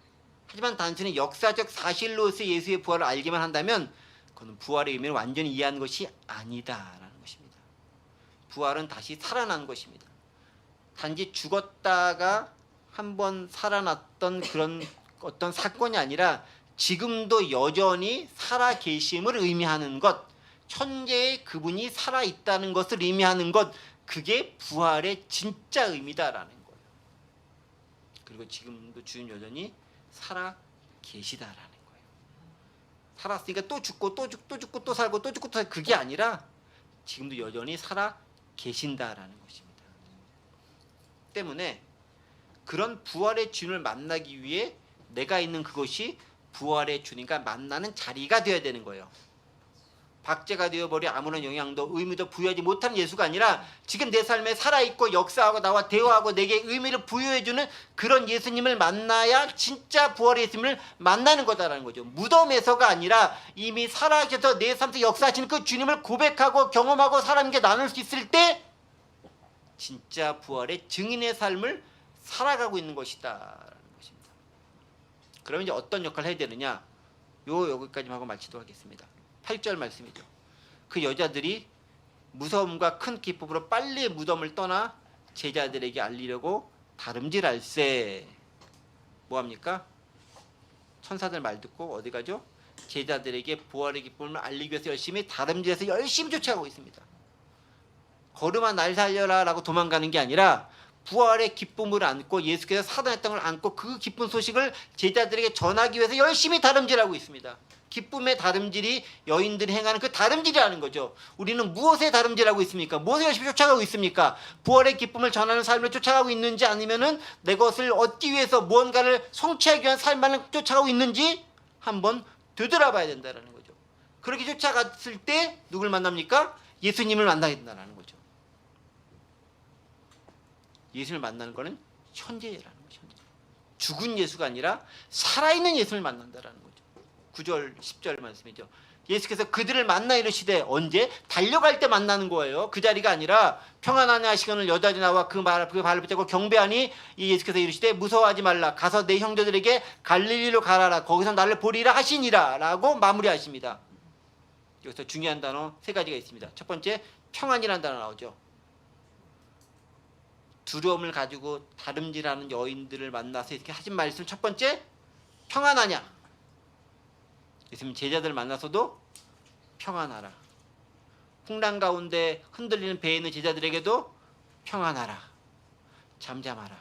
하지만 단순히 역사적 사실로서 예수의 부활을 알기만 한다면 그건 부활의 의미를 완전히 이해하는 것이 아니다라는 것입니다. 부활은 다시 살아난 것입니다. 단지 죽었다가 한번 살아났던 그런 어떤 사건이 아니라 지금도 여전히 살아 계심을 의미하는 것, 현재의 그분이 살아 있다는 것을 의미하는 것, 그게 부활의 진짜 의미다라는 거예요. 그리고 지금도 주님 여전히 살아 계시다라는 거예요. 살았으니까 또 죽고 또 죽고 또 살고 또 죽고 또 살고, 그게 아니라 지금도 여전히 살아 계신다라는 것입니다. 때문에 그런 부활의 주님을 만나기 위해 내가 있는 그것이 부활의 주님과 만나는 자리가 되어야 되는 거예요. 박제가 되어버려 아무런 영향도 의미도 부여하지 못하는 예수가 아니라 지금 내 삶에 살아있고 역사하고 나와 대화하고 내게 의미를 부여해주는 그런 예수님을 만나야 진짜 부활의 예수님을 만나는 거다라는 거죠. 무덤에서가 아니라 이미 살아계셔서 내 삶에서 역사하시는 그 주님을 고백하고 경험하고 사람에게 나눌 수 있을 때 진짜 부활의 증인의 삶을 살아가고 있는 것이다. 그러면 이제 어떤 역할을 해야 되느냐? 여기까지만 하고 마치도록 하겠습니다. 8절 말씀이죠. 그 여자들이 무서움과 큰 기쁨으로 빨리 무덤을 떠나 제자들에게 알리려고 다름질할세. 뭐합니까? 천사들 말 듣고 어디 가죠? 제자들에게 부활의 기쁨을 알리기 위해서 열심히 다름질해서 열심히 쫓아가고 있습니다. 걸음아 날 살려라 라고 도망가는 게 아니라 부활의 기쁨을 안고 예수께서 사단했던 걸 안고 그 기쁜 소식을 제자들에게 전하기 위해서 열심히 다름질하고 있습니다. 기쁨의 다름질이 여인들이 행하는 그 다름질이라는 거죠. 우리는 무엇에 다름질하고 있습니까? 무엇에 열심히 쫓아가고 있습니까? 부활의 기쁨을 전하는 삶을 쫓아가고 있는지 아니면은 내 것을 얻기 위해서 무언가를 성취하기 위한 삶만을 쫓아가고 있는지 한번 되돌아봐야 된다는 거죠. 그렇게 쫓아갔을 때 누굴 만납니까? 예수님을 만나게 된다는 거죠. 예수를 만나는 것은 현재라는 거죠. 죽은 예수가 아니라 살아있는 예수를 만난다라는 거죠. 9절 10절 말씀이죠. 예수께서 그들을 만나 이르시되, 언제? 달려갈 때 만나는 거예요. 그 자리가 아니라 평안하냐 하시거늘 여자들이 나와 그 발을 붙잡고 경배하니 이 예수께서 이르시되 무서워하지 말라. 가서 내 형제들에게 갈릴리로 가라라. 거기서 나를 보리라 하시니라 라고 마무리하십니다. 여기서 중요한 단어 세 가지가 있습니다. 첫 번째, 평안이라는 단어 나오죠. 두려움을 가지고 다름질하는 여인들을 만나서 이렇게 하신 말씀, 첫 번째, 평안하냐? 예수님 제자들 만나서도 평안하라. 풍랑 가운데 흔들리는 배에 있는 제자들에게도 평안하라. 잠잠하라.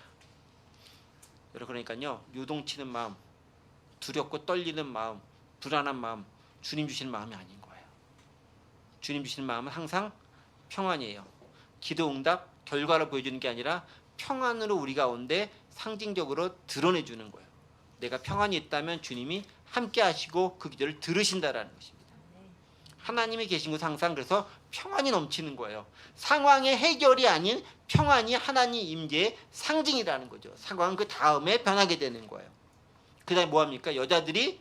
여러분, 그러니까요, 요동치는 마음, 두렵고 떨리는 마음, 불안한 마음, 주님 주시는 마음이 아닌 거예요. 주님 주시는 마음은 항상 평안이에요. 기도 응답 결과를 보여주는 게 아니라 평안으로 우리 가운데 상징적으로 드러내주는 거예요. 내가 평안이 있다면 주님이 함께 하시고 그 기도를 들으신다라는 것입니다. 하나님이 계신 곳은 항상 그래서 평안이 넘치는 거예요. 상황의 해결이 아닌 평안이 하나님 임재의 상징이라는 거죠. 상황은 그 다음에 변하게 되는 거예요. 그 다음에 뭐합니까? 여자들이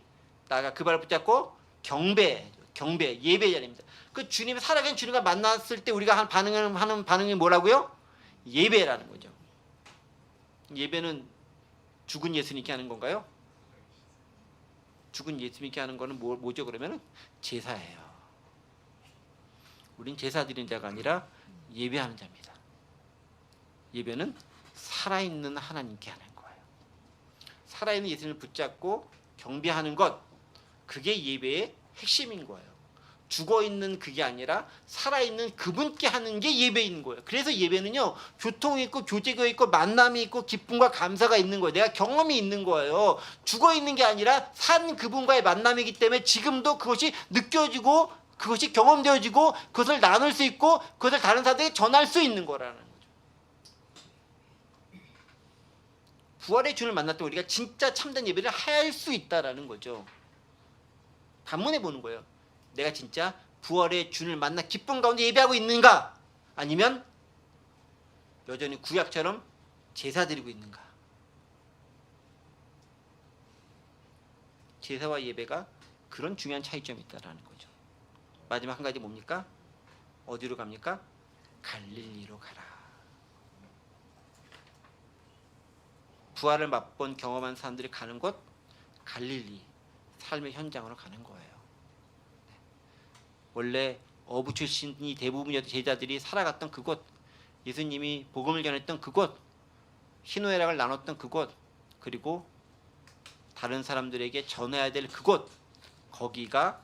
나가 그 발을 붙잡고 경배, 예배 자리입니다. 그 주님이 살아계신 주님과 만났을 때 우리가 하는 반응이 뭐라고요? 예배라는 거죠. 예배는 죽은 예수님께 하는 건가요? 죽은 예수님께 하는 거는 뭐죠? 그러면은 제사예요. 우린 제사 드리는 자가 아니라 예배하는 자입니다. 예배는 살아있는 하나님께 하는 거예요. 살아있는 예수님을 붙잡고 경배하는 것, 그게 예배의 핵심인 거예요. 죽어있는 그게 아니라 살아있는 그분께 하는 게 예배인 거예요. 그래서 예배는요, 교통이 있고 교제가 있고 만남이 있고 기쁨과 감사가 있는 거예요. 내가 경험이 있는 거예요. 죽어있는 게 아니라 산 그분과의 만남이기 때문에 지금도 그것이 느껴지고 그것이 경험되어지고 그것을 나눌 수 있고 그것을 다른 사람에게 전할 수 있는 거라는 거죠. 부활의 주를 만날 때 우리가 진짜 참된 예배를 할 수 있다라는 거죠. 반문해 보는 거예요. 내가 진짜 부활의 주를 만나 기쁨 가운데 예배하고 있는가? 아니면 여전히 구약처럼 제사 드리고 있는가? 제사와 예배가 그런 중요한 차이점이 있다는 거죠. 마지막 한 가지 뭡니까? 어디로 갑니까? 갈릴리로 가라. 부활을 맛본 경험한 사람들이 가는 곳, 갈릴리, 삶의 현장으로 가는 거예요. 원래 어부 출신이 대부분이었던 제자들이 살아갔던 그곳, 예수님이 복음을 전했던 그곳, 희노애락을 나눴던 그곳, 그리고 다른 사람들에게 전해야 될 그곳, 거기가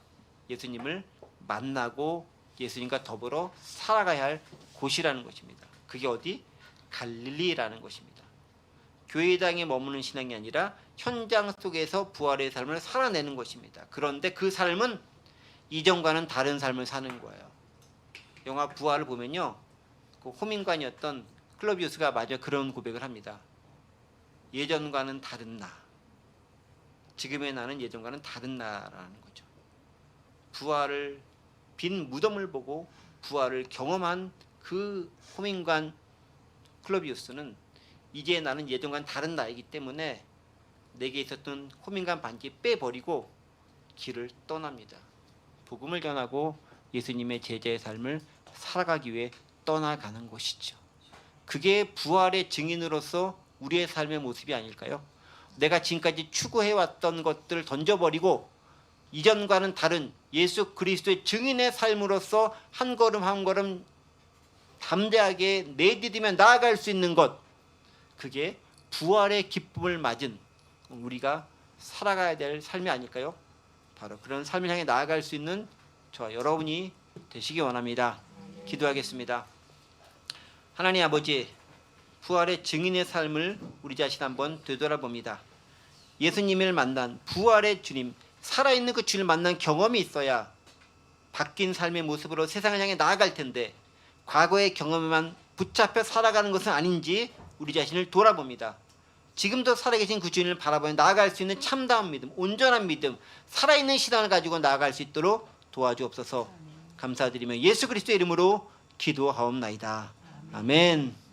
예수님을 만나고 예수님과 더불어 살아가야 할 곳이라는 것입니다. 그게 어디? 갈릴리라는 것입니다. 교회당에 머무는 신앙이 아니라 현장 속에서 부활의 삶을 살아내는 것입니다. 그런데 그 삶은 이전과는 다른 삶을 사는 거예요. 영화 부활을 보면요, 그 호민관이었던 클로비우스가 마저 그런 고백을 합니다. 예전과는 다른 나, 지금의 나는 예전과는 다른 나라는 거죠. 부활을, 빈 무덤을 보고 부활을 경험한 그 호민관 클로비우스는 이제 나는 예전과는 다른 나이기 때문에 내게 있었던 호민관 반지 빼버리고 길을 떠납니다. 복음을 전하고 예수님의 제자의 삶을 살아가기 위해 떠나가는 것이죠. 그게 부활의 증인으로서 우리의 삶의 모습이 아닐까요? 내가 지금까지 추구해왔던 것들을 던져버리고 이전과는 다른 예수 그리스도의 증인의 삶으로서 한 걸음 한 걸음 담대하게 내디디며 나아갈 수 있는 것, 그게 부활의 기쁨을 맞은 우리가 살아가야 될 삶이 아닐까요? 바로 그런 삶을 향해 나아갈 수 있는 저와 여러분이 되시기 원합니다. 기도하겠습니다. 하나님 아버지, 부활의 증인의 삶을 우리 자신 한번 되돌아봅니다. 예수님을 만난 부활의 주님, 살아있는 그 주님을 만난 경험이 있어야 바뀐 삶의 모습으로 세상을 향해 나아갈 텐데 과거의 경험에만 붙잡혀 살아가는 것은 아닌지 우리 자신을 돌아봅니다. 지금도 살아계신 그 주님을 바라보며 나아갈 수 있는 참다운 믿음, 온전한 믿음, 살아있는 신앙을 가지고 나아갈 수 있도록 도와주옵소서. 감사드리며 예수 그리스도의 이름으로 기도하옵나이다. 아멘.